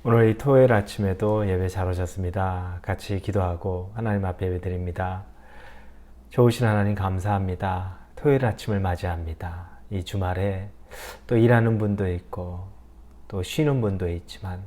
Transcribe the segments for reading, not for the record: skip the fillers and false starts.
오늘 이 토요일 아침에도 예배 잘 오셨습니다. 같이 기도하고 하나님 앞에 예배드립니다. 좋으신 하나님 감사합니다. 토요일 아침을 맞이합니다. 이 주말에 또 일하는 분도 있고 또 쉬는 분도 있지만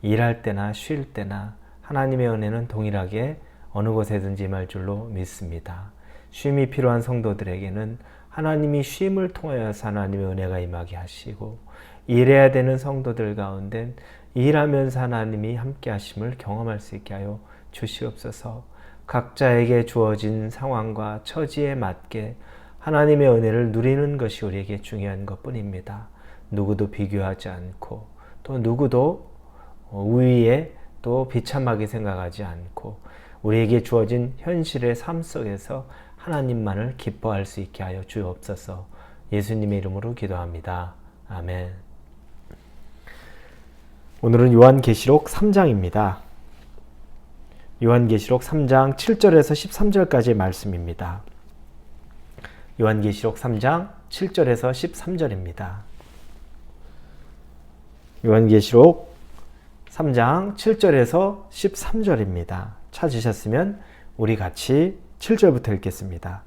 일할 때나 쉴 때나 하나님의 은혜는 동일하게 어느 곳에든지 임할 줄로 믿습니다. 쉼이 필요한 성도들에게는 하나님이 쉼을 통하여서 하나님의 은혜가 임하게 하시고, 일해야 되는 성도들 가운데 일하면서 하나님이 함께 하심을 경험할 수 있게 하여 주시옵소서. 각자에게 주어진 상황과 처지에 맞게 하나님의 은혜를 누리는 것이 우리에게 중요한 것뿐입니다. 누구도 비교하지 않고 또 누구도 우위에 또 비참하게 생각하지 않고 우리에게 주어진 현실의 삶 속에서 하나님만을 기뻐할 수 있게 하여 주옵소서. 예수님의 이름으로 기도합니다. 아멘. 오늘은 요한계시록 3장입니다. 요한계시록 3장 7절에서 13절까지의 말씀입니다. 요한계시록 3장 7절에서 13절입니다. 요한계시록 3장 7절에서 13절입니다. 찾으셨으면 우리 같이 7절부터 읽겠습니다.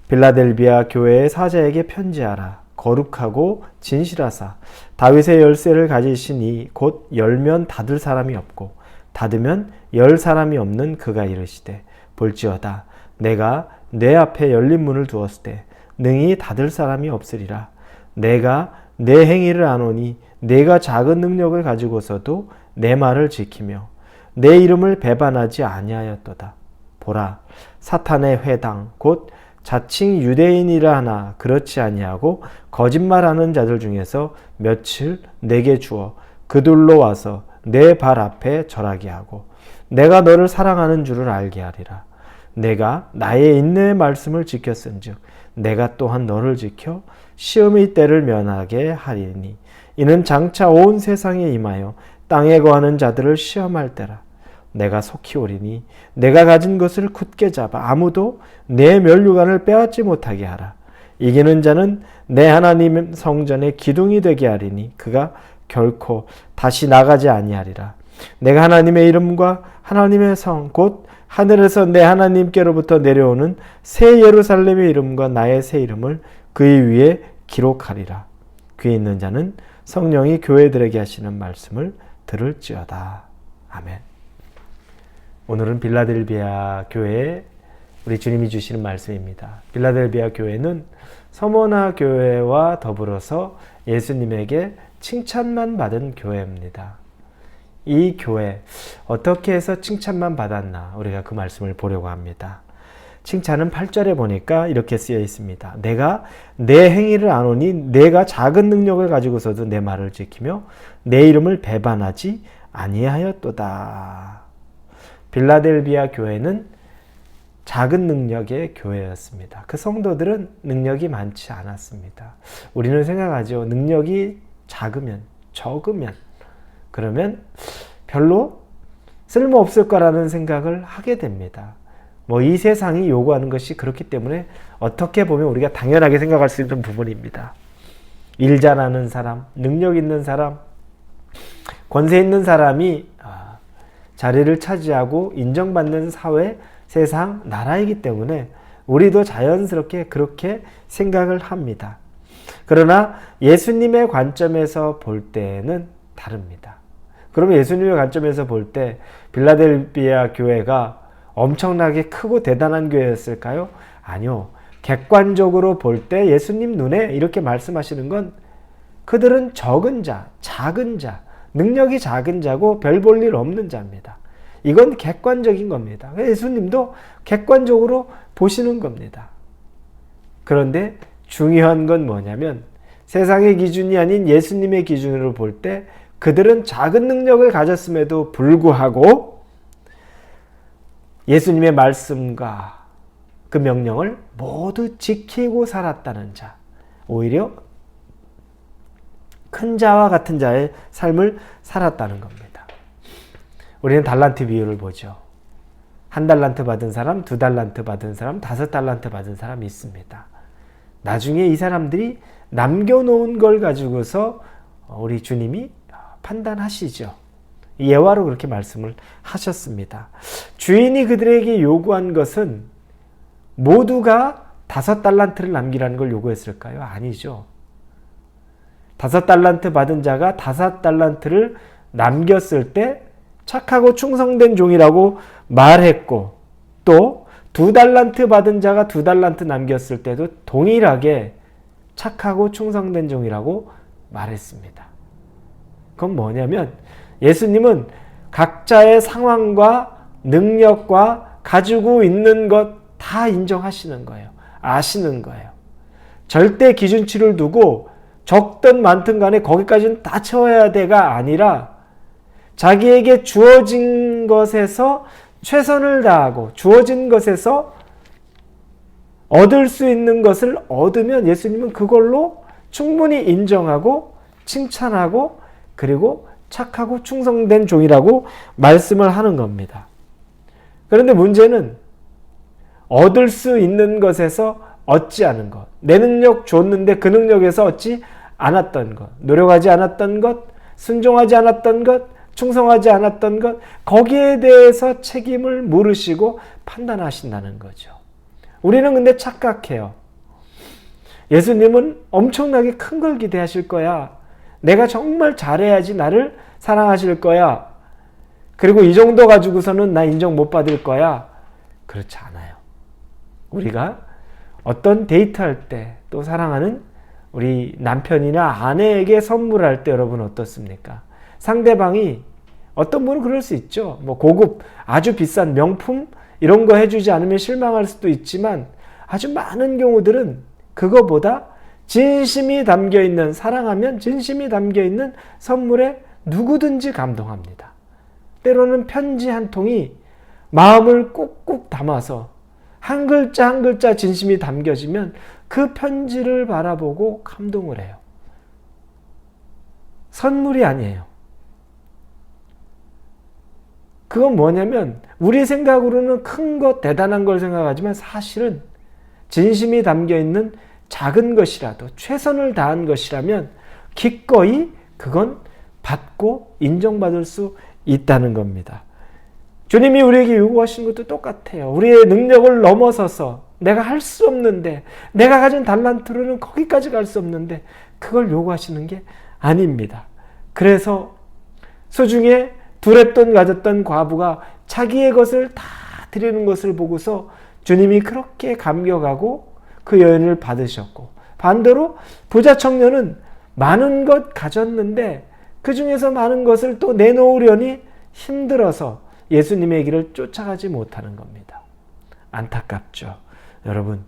빌라델비아 교회의 사자에게 편지하라. 거룩하고 진실하사 다윗의 열쇠를 가지시니 곧 열면 닫을 사람이 없고 닫으면 열 사람이 없는 그가 이르시되, 볼지어다 내가 내 앞에 열린 문을 두었을 때 능히 닫을 사람이 없으리라. 내가 내 행위를 아노니 내가 작은 능력을 가지고서도 내 말을 지키며 내 이름을 배반하지 아니하였도다. 보라, 사탄의 회당 곧 자칭 유대인이라 하나 그렇지 아니하고 거짓말하는 자들 중에서 며칠 내게 주어 그들로 와서 내 발 앞에 절하게 하고 내가 너를 사랑하는 줄을 알게 하리라. 내가 나의 인내의 말씀을 지켰은즉 내가 또한 너를 지켜 시험의 때를 면하게 하리니 이는 장차 온 세상에 임하여 땅에 거하는 자들을 시험할 때라. 내가 속히 오리니 내가 가진 것을 굳게 잡아 아무도 내 면류관을 빼앗지 못하게 하라. 이기는 자는 내 하나님 성전의 기둥이 되게 하리니 그가 결코 다시 나가지 아니하리라. 내가 하나님의 이름과 하나님의 성 곧 하늘에서 내 하나님께로부터 내려오는 새 예루살렘의 이름과 나의 새 이름을 그의 위에 기록하리라. 귀 있는 자는 성령이 교회들에게 하시는 말씀을 들을지어다. 아멘. 오늘은 빌라델비아 교회에 우리 주님이 주시는 말씀입니다. 빌라델비아 교회는 서머나 교회와 더불어서 예수님에게 칭찬만 받은 교회입니다. 이 교회 어떻게 해서 칭찬만 받았나, 우리가 그 말씀을 보려고 합니다. 칭찬은 8절에 보니까 이렇게 쓰여 있습니다. 내가 내 행위를 아노니 내가 작은 능력을 가지고서도 내 말을 지키며 내 이름을 배반하지 아니하였도다. 빌라델비아 교회는 작은 능력의 교회였습니다. 그 성도들은 능력이 많지 않았습니다. 우리는 생각하죠. 능력이 작으면, 적으면, 그러면 별로 쓸모없을 거라는 생각을 하게 됩니다. 이 세상이 요구하는 것이 그렇기 때문에 어떻게 보면 우리가 당연하게 생각할 수 있는 부분입니다. 일 잘하는 사람, 능력 있는 사람, 권세 있는 사람이 자리를 차지하고 인정받는 사회, 세상, 나라이기 때문에 우리도 자연스럽게 그렇게 생각을 합니다. 그러나 예수님의 관점에서 볼 때는 다릅니다. 그러면 예수님의 관점에서 볼 때 빌라델비아 교회가 엄청나게 크고 대단한 교회였을까요? 아니요. 객관적으로 볼 때 예수님 눈에 이렇게 말씀하시는 건 그들은 적은 자, 작은 자, 능력이 작은 자고 별 볼 일 없는 자입니다. 이건 객관적인 겁니다. 예수님도 객관적으로 보시는 겁니다. 그런데 중요한 건 뭐냐면 세상의 기준이 아닌 예수님의 기준으로 볼 때 그들은 작은 능력을 가졌음에도 불구하고 예수님의 말씀과 그 명령을 모두 지키고 살았다는 자, 오히려 큰 자와 같은 자의 삶을 살았다는 겁니다. 우리는 달란트 비유를 보죠. 1달란트 받은 사람, 2달란트 받은 사람, 5달란트 받은 사람이 있습니다. 나중에 이 사람들이 남겨놓은 걸 가지고서 우리 주님이 판단하시죠. 예화로 그렇게 말씀을 하셨습니다. 주인이 그들에게 요구한 것은 모두가 5달란트를 남기라는 걸 요구했을까요? 아니죠. 5달란트 받은 자가 5달란트를 남겼을 때 착하고 충성된 종이라고 말했고, 또 2달란트 받은 자가 2달란트 남겼을 때도 동일하게 착하고 충성된 종이라고 말했습니다. 그건 뭐냐면 예수님은 각자의 상황과 능력과 가지고 있는 것 다 인정하시는 거예요. 아시는 거예요. 절대 기준치를 두고 적든 많든 간에 거기까지는 다 채워야 돼가 아니라 자기에게 주어진 것에서 최선을 다하고 주어진 것에서 얻을 수 있는 것을 얻으면 예수님은 그걸로 충분히 인정하고 칭찬하고 그리고 착하고 충성된 종이라고 말씀을 하는 겁니다. 그런데 문제는 얻을 수 있는 것에서 얻지 않은 것, 내 능력 줬는데 그 능력에서 얻지 않았던 것, 노력하지 않았던 것, 순종하지 않았던 것, 충성하지 않았던 것, 거기에 대해서 책임을 물으시고 판단하신다는 거죠. 우리는 근데 착각해요. 예수님은 엄청나게 큰 걸 기대하실 거야. 내가 정말 잘해야지 나를 사랑하실 거야. 그리고 이 정도 가지고서는 나 인정 못 받을 거야. 그렇지 않아요. 우리가 어떤 데이트할 때, 또 사랑하는 우리 남편이나 아내에게 선물할 때 여러분 어떻습니까? 상대방이 어떤 분은 그럴 수 있죠. 뭐 고급 아주 비싼 명품 이런 거 해주지 않으면 실망할 수도 있지만 아주 많은 경우들은 그거보다 진심이 담겨있는, 사랑하면 진심이 담겨있는 선물에 누구든지 감동합니다. 때로는 편지 한 통이 마음을 꾹꾹 담아서 한 글자 한 글자 진심이 담겨지면 그 편지를 바라보고 감동을 해요. 선물이 아니에요. 그건 뭐냐면 우리 생각으로는 큰 것, 대단한 걸 생각하지만 사실은 진심이 담겨있는 작은 것이라도 최선을 다한 것이라면 기꺼이 그건 받고 인정받을 수 있다는 겁니다. 주님이 우리에게 요구하신 것도 똑같아요. 우리의 능력을 넘어서서 내가 할 수 없는데, 내가 가진 달란트로는 거기까지 갈 수 없는데 그걸 요구하시는 게 아닙니다. 그래서 수중에 두렙돈 가졌던 과부가 자기의 것을 다 드리는 것을 보고서 주님이 그렇게 감격하고 그 여인을 받으셨고, 반대로 부자 청년은 많은 것 가졌는데 그 중에서 많은 것을 또 내놓으려니 힘들어서 예수님의 길을 쫓아가지 못하는 겁니다. 안타깝죠. 여러분,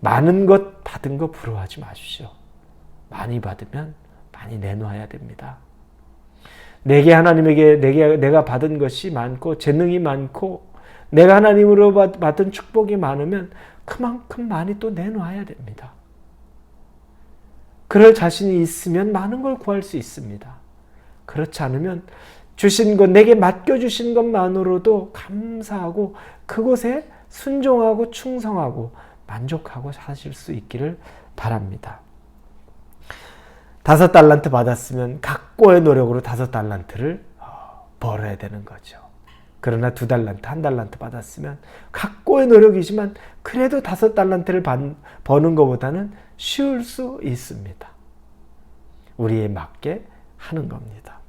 많은 것 받은 거 부러워하지 마십시오. 많이 받으면 많이 내놓아야 됩니다. 내게 하나님에게 내가 받은 것이 많고 재능이 많고 내가 하나님으로 받은 축복이 많으면 그만큼 많이 또 내놓아야 됩니다. 그럴 자신이 있으면 많은 걸 구할 수 있습니다. 그렇지 않으면 주신 것, 내게 맡겨주신 것만으로도 감사하고 그곳에 순종하고 충성하고 만족하고 사실 수 있기를 바랍니다. 5달란트 받았으면 각고의 노력으로 5달란트를 벌어야 되는 거죠. 그러나 2달란트, 1달란트 받았으면 각고의 노력이지만 그래도 5달란트를 버는 것보다는 쉬울 수 있습니다. 우리에 맞게 하는 겁니다.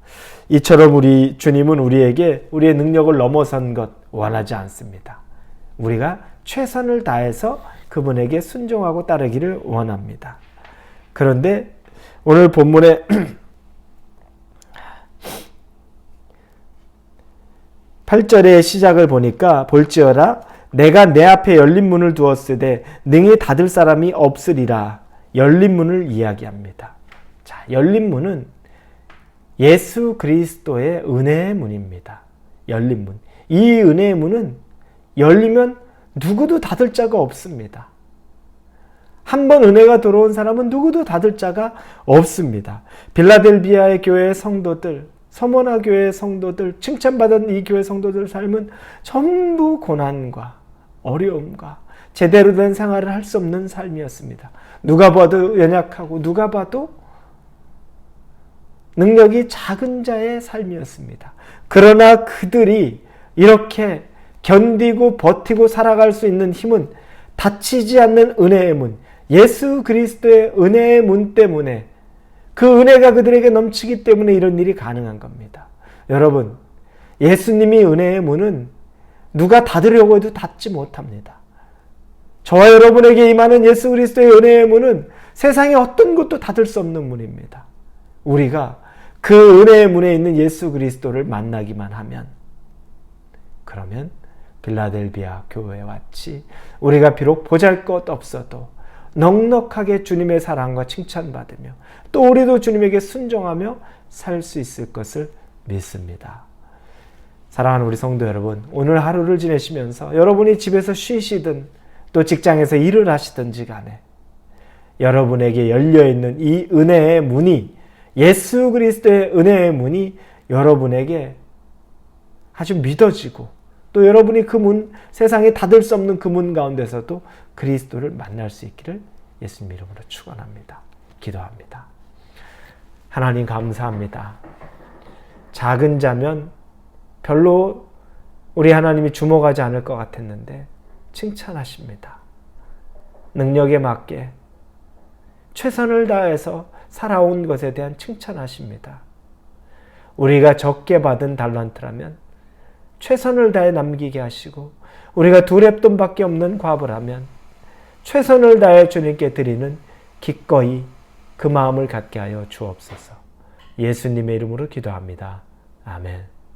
이처럼 우리 주님은 우리에게 우리의 능력을 넘어선 것 원하지 않습니다. 우리가 최선을 다해서 그분에게 순종하고 따르기를 원합니다. 그런데 오늘 본문의 8절의 시작을 보니까 볼지어다 내가 내 앞에 열린 문을 두었으되 능히 닫을 사람이 없으리라. 열린 문을 이야기합니다. 자, 열린 문은 예수 그리스도의 은혜의 문입니다. 열린 문. 이 은혜의 문은 열리면 누구도 닫을 자가 없습니다. 한 번 은혜가 들어온 사람은 누구도 닫을 자가 없습니다. 빌라델비아의 교회의 성도들, 서머나 교회의 성도들, 칭찬받은 이 교회 성도들 삶은 전부 고난과 어려움과 제대로 된 생활을 할 수 없는 삶이었습니다. 누가 봐도 연약하고 누가 봐도 능력이 작은 자의 삶이었습니다. 그러나 그들이 이렇게 견디고 버티고 살아갈 수 있는 힘은 닫히지 않는 은혜의 문, 예수 그리스도의 은혜의 문 때문에, 그 은혜가 그들에게 넘치기 때문에 이런 일이 가능한 겁니다. 여러분, 예수님이 은혜의 문은 누가 닫으려고 해도 닫지 못합니다. 저와 여러분에게 임하는 예수 그리스도의 은혜의 문은 세상의 어떤 것도 닫을 수 없는 문입니다. 우리가 그 은혜의 문에 있는 예수 그리스도를 만나기만 하면, 그러면 빌라델비아 교회와 같이 우리가 비록 보잘것 없어도 넉넉하게 주님의 사랑과 칭찬받으며 또 우리도 주님에게 순종하며 살 수 있을 것을 믿습니다. 사랑하는 우리 성도 여러분, 오늘 하루를 지내시면서 여러분이 집에서 쉬시든 또 직장에서 일을 하시든지 간에 여러분에게 열려있는 이 은혜의 문이, 예수 그리스도의 은혜의 문이 여러분에게 아주 믿어지고 또 여러분이 그 문, 세상에 닫을 수 없는 그 문 가운데서도 그리스도를 만날 수 있기를 예수님 이름으로 축원합니다. 기도합니다. 하나님 감사합니다. 작은 자면 별로 우리 하나님이 주목하지 않을 것 같았는데 칭찬하십니다. 능력에 맞게 최선을 다해서 살아온 것에 대한 칭찬하십니다. 우리가 적게 받은 달란트라면 최선을 다해 남기게 하시고, 우리가 2렙돈밖에 없는 과부라면 최선을 다해 주님께 드리는 기꺼이 그 마음을 갖게 하여 주옵소서. 예수님의 이름으로 기도합니다. 아멘.